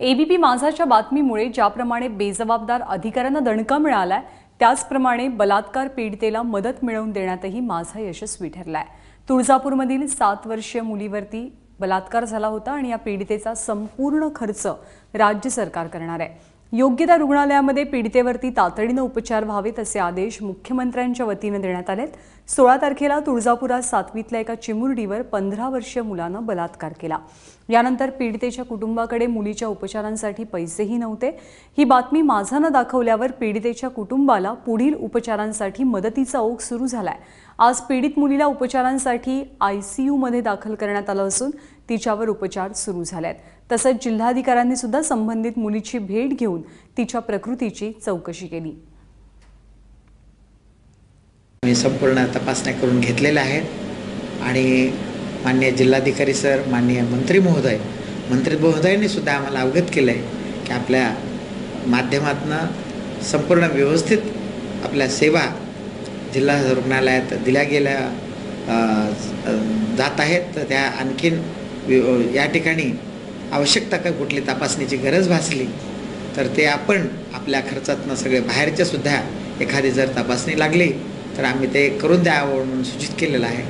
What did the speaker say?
ABP माझाच्या बातमीमुळे ज्याप्रमाणे बेजबाबदार अधिकाऱ्यांना दणका मिळालाय त्याचप्रमाणे बलात्कार पीडितेला मदत मिळवून देण्यातही माझा यशस्वी ठरलाय। तुळजापूरमधील 7 वर्षीय मुलीवरती बलात्कार झाला होता आणि या पीडितेचा संपूर्ण खर्च राज्य सरकार करणार आहे। योग्य त्या रुग्णालयामध्ये पीडितेवरती तातडीने उपचार व्हावेत असे आदेश मुख्यमंत्र्यांच्या वतीने देण्यात आलेत। 16 तारखेला तुळजापुरात 7वीतल्या एका चिमुरडीवर 15 वर्षीय मुलाने बलात्कार केला। यानंतर पीडितेच्या कुटुंबाकडे मुलीच्या उपचारांसाठी पैसेही नव्हते। ही बातमी माझाने दाखवल्यावर पीडितेच्या कुटुंबाला पुढील उपचारांसाठी मदतीचा ओघ सुरू झालाय। आज पीडित मुलीला उपचारांसाठी आयसीयू मध्ये दाखल करण्यात आलं असून तिच्यावर उपचार सुरू झालेत। तसंच जिल्हाधिकाऱ्यांनी सुद्धा संबंधित मुलीची भेट घेऊन तिच्या प्रकृतीची चौकशी केली। मी संपूर्ण तपासण्या करून घेतलेल्या आहेत आणि माननीय जिल्हाधिकारी सर, माननीय मंत्री महोदयांनी सुद्धा आम्हाला अवगत केलं आहे की आपल्या माध्यमातून संपूर्ण व्यवस्थित आपल्या सेवा जिल्हा रुग्णालयात दिल्या गेल्या जात आहेत। तर त्या आणखीन या ठिकाणी आवश्यकता का कुठली तपासणीची गरज भासली तर ते आपण आपल्या खर्चातून सगळे बाहेरच्या सुद्धा एखादी जर तपासणी लागली तर आम्ही ते करून द्यावं म्हणून सूचित केलेलं आहे।